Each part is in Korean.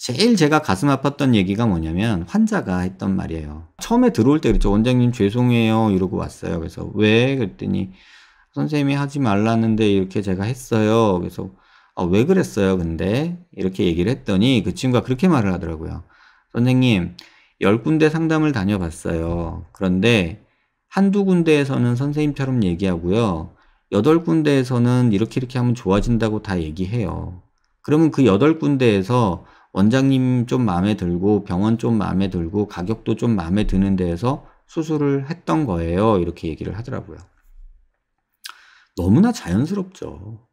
제일 제가 가슴 아팠던 얘기가 뭐냐면 환자가 했던 말이에요. 처음에 들어올 때 그랬죠. "원장님 죄송해요." 이러고 왔어요. 그래서 "왜?" 그랬더니 "선생님이 하지 말라는데 이렇게 제가 했어요." 그래서 "아 왜 그랬어요 근데?" 이렇게 얘기를 했더니 그 친구가 그렇게 말을 하더라고요. "선생님 10 군데 상담을 다녀봤어요. 그런데 한두 군데에서는 선생님처럼 얘기하고요. 8 군데에서는 이렇게 이렇게 하면 좋아진다고 다 얘기해요. 그러면 그 8 군데에서 원장님 좀 마음에 들고 병원 좀 마음에 들고 가격도 좀 마음에 드는 데에서 수술을 했던 거예요." 이렇게 얘기를 하더라고요. 너무나 자연스럽죠.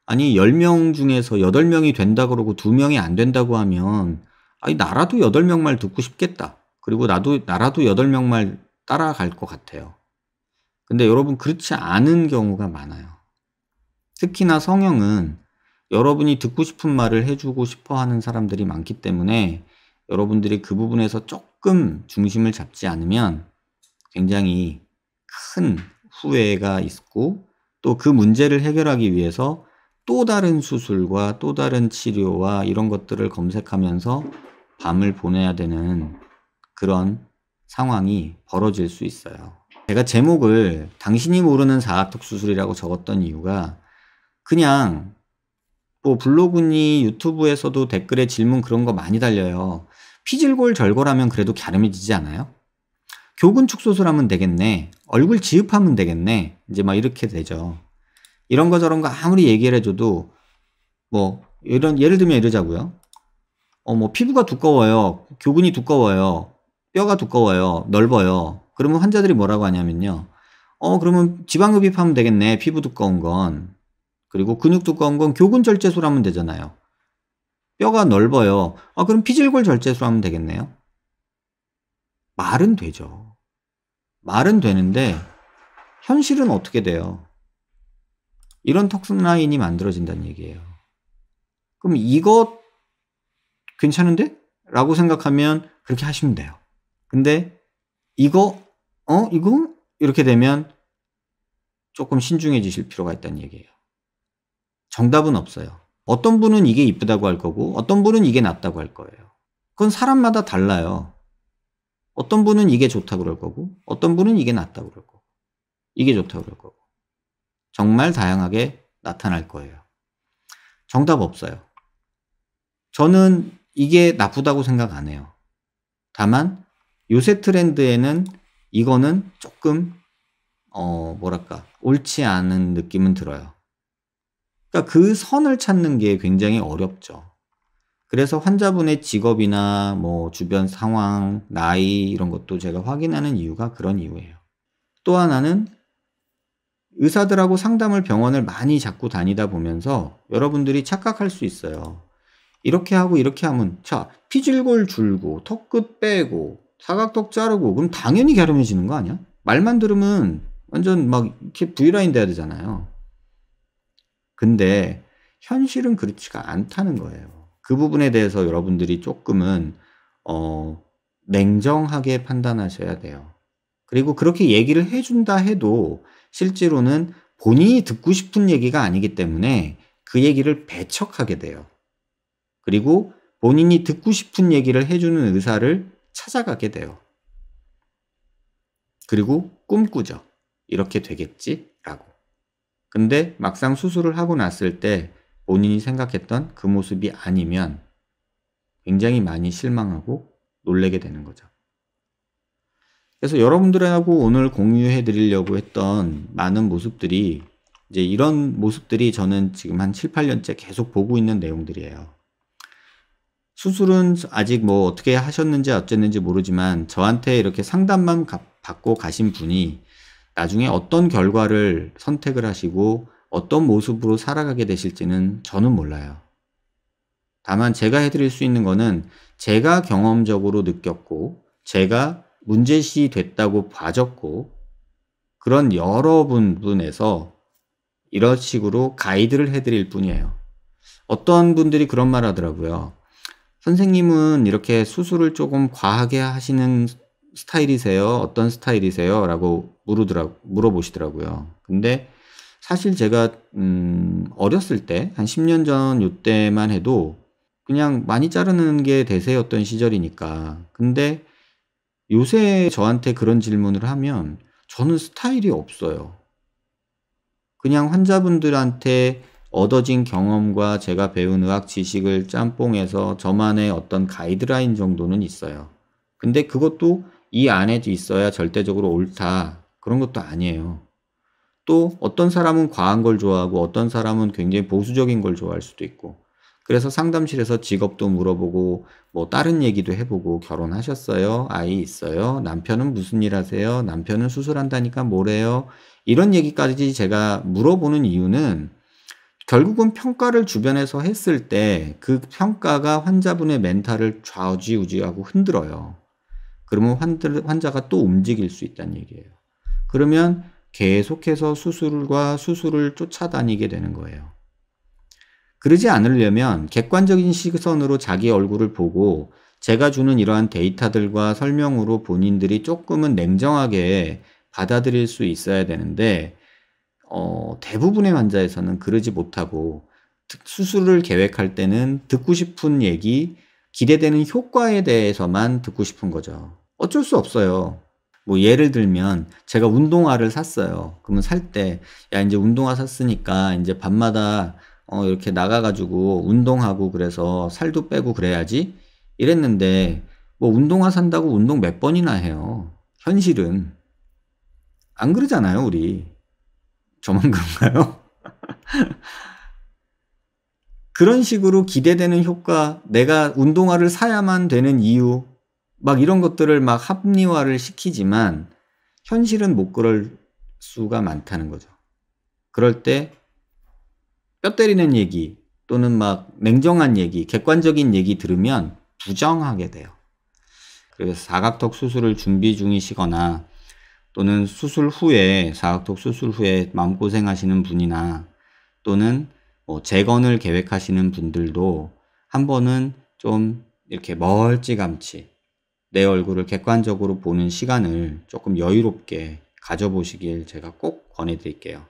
아니 10명 중에서 8 명이 된다 그러고 2 명이 안 된다고 하면 아니 나라도 8명 말 듣고 싶겠다. 그리고 나라도 8명 말 따라갈 것 같아요. 근데 여러분 그렇지 않은 경우가 많아요. 특히나 성형은 여러분이 듣고 싶은 말을 해 주고 싶어 하는 사람들이 많기 때문에 여러분들이 그 부분에서 쪼끔 중심을 잡지 않으면 굉장히 큰 후회가 있고 또 그 문제를 해결하기 위해서 또 다른 수술과 또 다른 치료와 이런 것들을 검색하면서 밤을 보내야 되는 그런 상황이 벌어질 수 있어요. 제가 제목을 당신이 모르는 사각턱 수술이라고 적었던 이유가 그냥 뭐 블로그니 유튜브에서도 댓글에 질문 그런 거 많이 달려요. "피질골 절골하면 그래도 갸름해지지 않아요? 교근축 수술하면 되겠네. 얼굴 지읍하면 되겠네." 인제 막 이렇게 되죠. 이런 거 저런 거 아무리 얘기를 해 줘도 뭐 이런 예를 들면 이러자고요. 뭐 "피부가 두꺼워요. 교근이 두꺼워요. 뼈가 두꺼워요. 넓어요." 그러면 환자들이 뭐라고 하냐면요. 그러면 지방흡입하면 되겠네, 피부 두꺼운 건. 그리고 근육 두꺼운 건 교근 절제술 하면 되잖아요. 뼈가 넓어요. 그럼 피질골 절제술 하면 되겠네요. 말은 되죠. 말은 되는데 현실은 어떻게 돼요? 이런 턱 라인이 만들어진다는 얘기예요. 그럼 '이거 괜찮은데?' 라고 생각하면 그렇게 하시면 돼요. 근데 이거 '이거?' 이렇게 되면 쪼끔 신중해지실 필요가 있다는 얘기예요. 정답은 없어요. 어떤 분은 이게 이쁘다고 할 거고 어떤 분은 이게 낫다고 할 거예요. 그건 사람마다 달라요. 어떤 분은 이게 좋다고 그럴 거고 어떤 분은 이게 낫다고 그럴 거고 이게 좋다고 그럴 거고 정말 다양하게 나타날 거예요. 정답 없어요. 저는 이게 나쁘다고 생각 안 해요. 다만 요새 트렌드에는 이거는 쪼끔 뭐랄까 옳지 않은 느낌은 들어요. 그러니까 그 선을 찾는 게 굉장히 어렵죠. 그래서 환자분의 직업이나 뭐 주변 상황, 나이 이런 것도 제가 확인하는 이유가 그런 이유예요. 또 하나는 의사들하고 상담을 병원을 많이 자꾸 다니다 보면서 여러분들이 착각할 수 있어요. 이렇게 하고 이렇게 하면 자 피질골 줄고 턱끝 빼고 사각턱 자르고 그럼 당연히 갸름해지는 거 아니야? 말만 들으면 완전 막 이렇게 V라인 돼야 되잖아요. 근데 현실은 그렇지가 않다는 거예요. 그 부분에 대해서 여러분들이 쪼끔은 냉정하게 판단하셔야 돼요. 그리고 그렇게 얘기를 해 준다 해도 실제로는 본인이 듣고 싶은 얘기가 아니기 때문에 그 얘기를 배척하게 돼요. 그리고 본인이 듣고 싶은 얘기를 해 주는 의사를 찾아가게 돼요. 그리고 꿈꾸죠. '이렇게 되겠지?'라고. 근데 막상 수술을 하고 났을 때 본인이 생각했던 그 모습이 아니면 굉장히 많이 실망하고 놀라게 되는 거죠. 그래서 여러분들하고 오늘 공유해 드리려고 했던 많은 모습들이 이제 이런 모습들이 저는 지금 한 7-8 년째 계속 보고 있는 내용들이에요. 수술은 아직 뭐 어떻게 하셨는지 어쨌는지 모르지만 저한테 이렇게 상담만 받고 가신 분이 나중에 어떤 결과를 선택을 하시고 어떤 모습으로 살아가게 되실지는 저는 몰라요. 다만 제가 해 드릴 수 있는 거는 제가 경험적으로 느꼈고 제가 문제시 됐다고 봐졌고 그런 여러 부분에서 이런 식으로 가이드를 해 드릴 뿐이에요. 어떤 분들이 그런 말 하더라고요. "선생님은 이렇게 수술을 조금 과하게 하시는 스타일이세요? 어떤 스타일이세요?" 라고 물어보시더라고요. 근데 사실 제가 어렸을 때 한 10년 전 요때만 해도 그냥 많이 자르는 게 대세였던 시절이니까. 근데 요새 저한테 그런 질문을 하면 저는 스타일이 없어요. 그냥 환자분들한테 얻어진 경험과 제가 배운 의학 지식을 짬뽕해서 저만의 어떤 가이드라인 정도는 있어요. 근데 그것도 이 안에 있어야 절대적으로 옳다, 그런 것도 아니에요. 또 어떤 사람은 과한 걸 좋아하고 어떤 사람은 굉장히 보수적인 걸 좋아할 수도 있고, 그래서 상담실에서 직업도 물어보고 뭐 다른 얘기도 해보고, 결혼하셨어요? 아이 있어요? 남편은 무슨 일 하세요? 남편은 수술한다니까 뭐래요? 이런 얘기까지 제가 물어보는 이유는 결국은 평가를 주변에서 했을 때 그 평가가 환자분의 멘탈을 좌지우지하고 흔들어요. 그러면 환자가 또 움직일 수 있다는 얘기예요. 그러면 계속해서 수술과 수술을 쫓아다니게 되는 거예요. 그러지 않으려면 객관적인 시선으로 자기 얼굴을 보고 제가 주는 이러한 데이터들과 설명으로 본인들이 조금은 냉정하게 받아들일 수 있어야 되는데, 대부분의 환자에서는 그러지 못하고 수술을 계획할 때는 듣고 싶은 얘기, 기대되는 효과에 대해서만 듣고 싶은 거죠. 어쩔 수 없어요. 뭐 예를 들면 제가 운동화를 샀어요. 그러면 살 때 야 인제 운동화 샀으니까 인제 밤마다 이렇게 나가 가지고 운동하고 그래서 살도 빼고 그래야지 이랬는데, 뭐 운동화 산다고 운동 몇 번이나 해요. 현실은. 안 그러잖아요, 우리. 저만 그런가요? 그런 식으로 기대되는 효과, 내가 운동화를 사야만 되는 이유, 막 이런 것들을 막 합리화를 시키지만 현실은 못 그럴 수가 많다는 거죠. 그럴 때 뼈 때리는 얘기 또는 막 냉정한 얘기, 객관적인 얘기 들으면 부정하게 돼요. 그래서 사각턱 수술을 준비 중이시거나 또는 사각턱 수술 후에 마음고생하시는 분이나 또는 뭐 재건을 계획하시는 분들도 한 번은 좀 이렇게 멀찌감치 내 얼굴을 객관적으로 보는 시간을 조금 여유롭게 가져보시길 제가 꼭 권해드릴게요.